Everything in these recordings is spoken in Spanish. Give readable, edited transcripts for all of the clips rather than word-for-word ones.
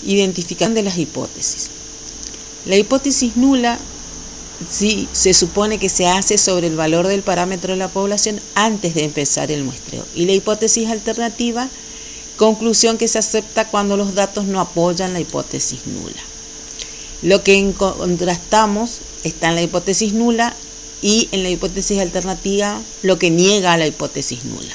Identificación de las hipótesis. La hipótesis nula sí, se supone que se hace sobre el valor del parámetro de la población antes de empezar el muestreo. Y la hipótesis alternativa, conclusión que se acepta cuando los datos no apoyan la hipótesis nula. Lo que contrastamos está en la hipótesis nula y en la hipótesis alternativa lo que niega a la hipótesis nula.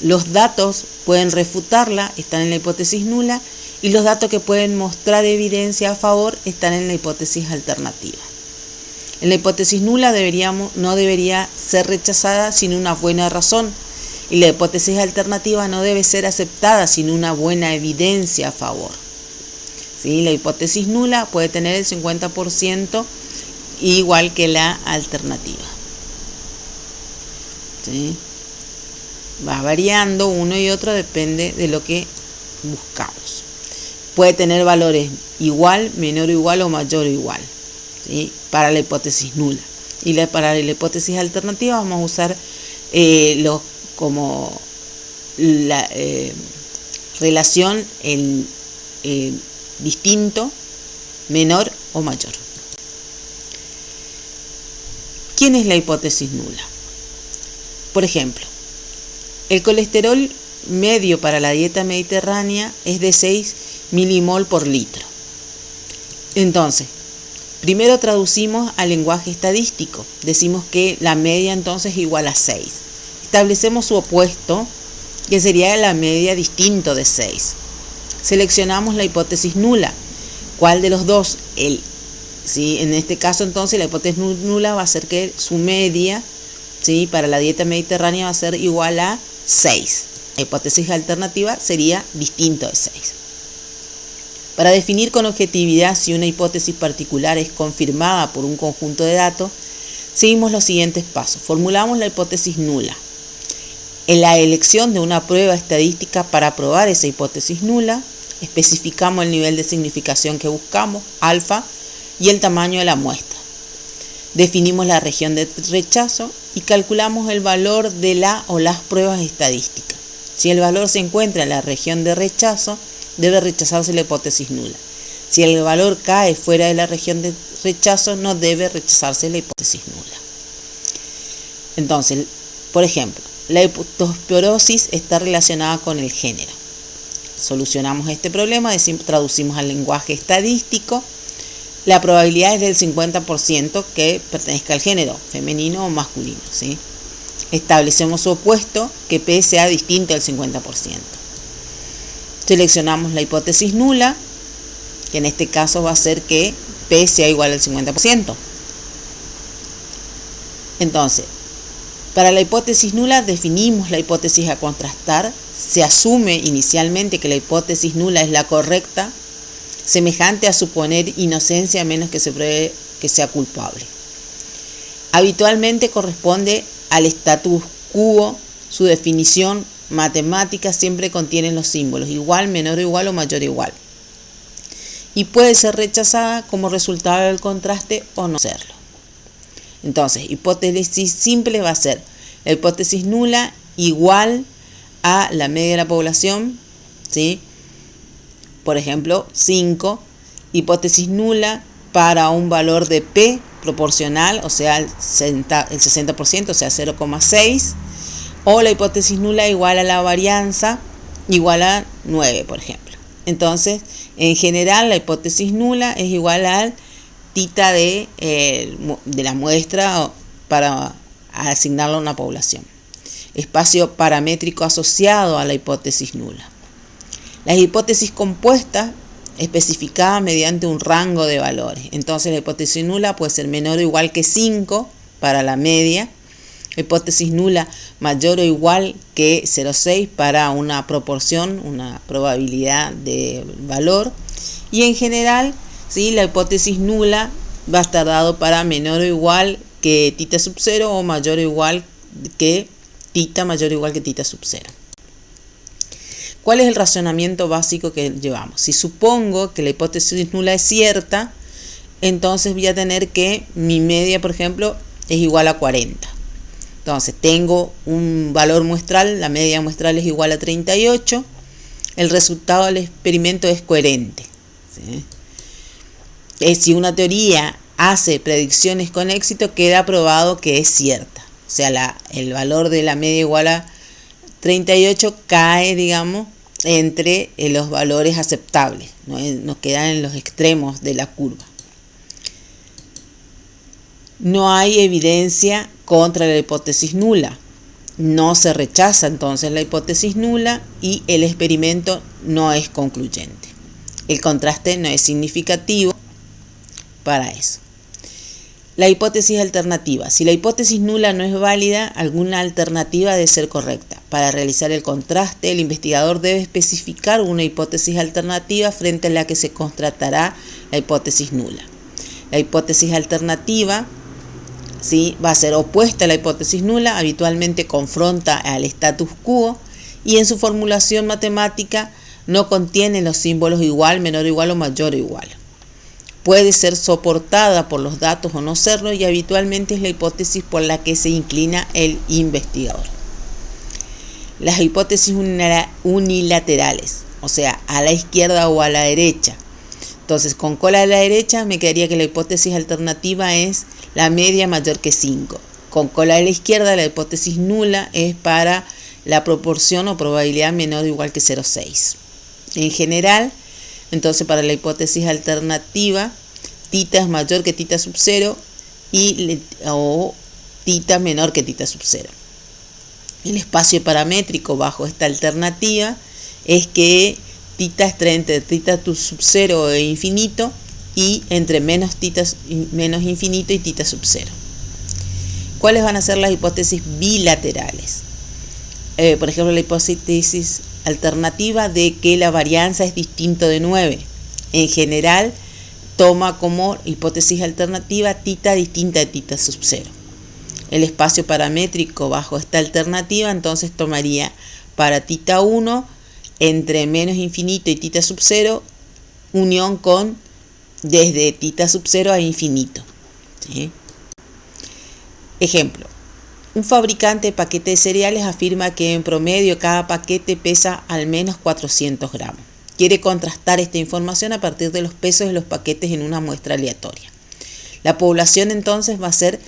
Los datos pueden refutarla, están en la hipótesis nula, y los datos que pueden mostrar evidencia a favor están en la hipótesis alternativa. En la hipótesis nula no debería ser rechazada sin una buena razón, y la hipótesis alternativa no debe ser aceptada sin una buena evidencia a favor. ¿Sí? La hipótesis nula puede tener el 50% igual que la alternativa. ¿Sí? Va variando uno y otro, depende de lo que buscamos. Puede tener valores igual, menor o igual o mayor o igual, ¿sí? Para la hipótesis nula. Y para la hipótesis alternativa vamos a usar como la relación distinto, menor o mayor. ¿Quién es la hipótesis nula? Por ejemplo, el colesterol medio para la dieta mediterránea es de 6 milimol por litro. Entonces, primero traducimos al lenguaje estadístico. Decimos que la media entonces es igual a 6. Establecemos su opuesto, que sería la media distinto de 6. Seleccionamos la hipótesis nula. ¿Cuál de los dos? ¿Sí? En este caso entonces la hipótesis nula va a ser que su media, ¿sí?, para la dieta mediterránea va a ser igual a 6. La hipótesis alternativa sería distinto de 6. Para definir con objetividad si una hipótesis particular es confirmada por un conjunto de datos, seguimos los siguientes pasos. Formulamos la hipótesis nula. En la elección de una prueba estadística para probar esa hipótesis nula, especificamos el nivel de significación que buscamos, alfa, y el tamaño de la muestra. Definimos la región de rechazo y calculamos el valor de la o las pruebas estadísticas. Si el valor se encuentra en la región de rechazo, debe rechazarse la hipótesis nula. Si el valor cae fuera de la región de rechazo, no debe rechazarse la hipótesis nula. Entonces, por ejemplo, la leptospirosis está relacionada con el género. Solucionamos este problema, traducimos al lenguaje estadístico. La probabilidad es del 50% que pertenezca al género, femenino o masculino, ¿sí? Establecemos su opuesto, que P sea distinto al 50%. Seleccionamos la hipótesis nula, que en este caso va a ser que P sea igual al 50%. Entonces, para la hipótesis nula definimos la hipótesis a contrastar. Se asume inicialmente que la hipótesis nula es la correcta, semejante a suponer inocencia a menos que se pruebe que sea culpable. Habitualmente corresponde al status quo. Su definición matemática siempre contiene los símbolos igual, menor o igual o mayor o igual, y puede ser rechazada como resultado del contraste o no serlo. Entonces, hipótesis simple va a ser la hipótesis nula igual a la media de la población, ¿sí? Por ejemplo, 5, hipótesis nula para un valor de P proporcional, o sea, el 60%, o sea, 0,6, o la hipótesis nula igual a la varianza igual a 9, por ejemplo. Entonces, en general, la hipótesis nula es igual al tita de la muestra para asignarla a una población. Espacio paramétrico asociado a la hipótesis nula. Las hipótesis compuestas especificadas mediante un rango de valores. Entonces la hipótesis nula puede ser menor o igual que 5 para la media. Hipótesis nula mayor o igual que 0,6 para una proporción, una probabilidad de valor. Y en general, ¿sí?, la hipótesis nula va a estar dado para menor o igual que tita sub 0 o mayor o igual que tita mayor o igual que tita sub 0. ¿Cuál es el razonamiento básico que llevamos? Si supongo que la hipótesis nula es cierta, entonces voy a tener que mi media, por ejemplo, es igual a 40. Entonces tengo un valor muestral, la media muestral es igual a 38. el resultado del experimento es coherente. ¿Sí? Si una teoría hace predicciones con éxito, queda probado que es cierta. O sea, el valor de la media igual a 38 cae, digamos, entre los valores aceptables, ¿no? Nos quedan en los extremos de la curva. No hay evidencia contra la hipótesis nula. No se rechaza entonces la hipótesis nula y el experimento no es concluyente. El contraste no es significativo para eso. La hipótesis alternativa. Si la hipótesis nula no es válida, alguna alternativa debe ser correcta. Para realizar el contraste, el investigador debe especificar una hipótesis alternativa frente a la que se constatará la hipótesis nula. La hipótesis alternativa, ¿sí?, va a ser opuesta a la hipótesis nula, habitualmente confronta al status quo y en su formulación matemática no contiene los símbolos igual, menor o igual o mayor o igual. Puede ser soportada por los datos o no serlo y habitualmente es la hipótesis por la que se inclina el investigador. Las hipótesis unilaterales, o sea, a la izquierda o a la derecha. Entonces, con cola a la derecha me quedaría que la hipótesis alternativa es la media mayor que 5. Con cola a la izquierda la hipótesis nula es para la proporción o probabilidad menor o igual que 0,6. En general, entonces para la hipótesis alternativa, tita es mayor que tita sub 0 o tita menor que tita sub 0. El espacio paramétrico bajo esta alternativa es que tita está entre tita sub 0 e infinito y entre menos infinito y tita sub 0. ¿Cuáles van a ser las hipótesis bilaterales? Por ejemplo, la hipótesis alternativa de que la varianza es distinto de 9. En general, toma como hipótesis alternativa tita distinta de tita sub 0. El espacio paramétrico bajo esta alternativa entonces tomaría para tita 1 entre menos infinito y tita sub 0 unión con desde tita sub 0 a infinito. ¿Sí? Ejemplo. Un fabricante de paquetes de cereales afirma que en promedio cada paquete pesa al menos 400 gramos. Quiere contrastar esta información a partir de los pesos de los paquetes en una muestra aleatoria. La población entonces va a ser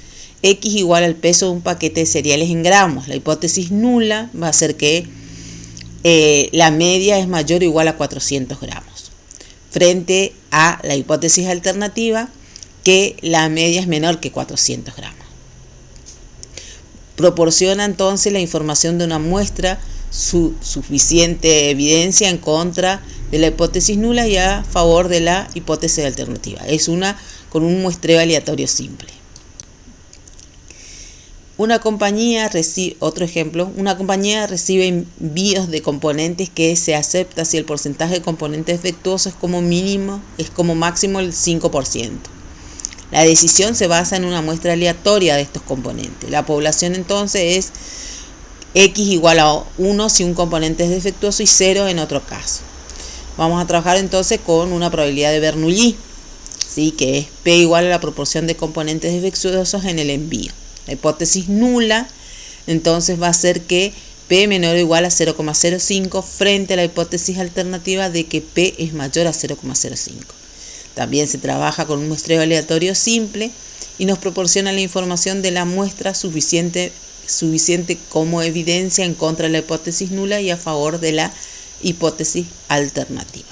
X igual al peso de un paquete de cereales en gramos. La hipótesis nula va a ser que la media es mayor o igual a 400 gramos. Frente a la hipótesis alternativa que la media es menor que 400 gramos. Proporciona entonces la información de una muestra suficiente evidencia en contra de la hipótesis nula y a favor de la hipótesis alternativa. Es una con un muestreo aleatorio simple. Otro ejemplo, una compañía recibe envíos de componentes que se acepta si el porcentaje de componentes defectuosos es como máximo el 5%. La decisión se basa en una muestra aleatoria de estos componentes. La población entonces es X igual a 1 si un componente es defectuoso y 0 en otro caso. Vamos a trabajar entonces con una probabilidad de Bernoulli, ¿sí?, que es P igual a la proporción de componentes defectuosos en el envío. La hipótesis nula entonces va a ser que P menor o igual a 0,05 frente a la hipótesis alternativa de que P es mayor a 0,05. También se trabaja con un muestreo aleatorio simple y nos proporciona la información de la muestra suficiente como evidencia en contra de la hipótesis nula y a favor de la hipótesis alternativa.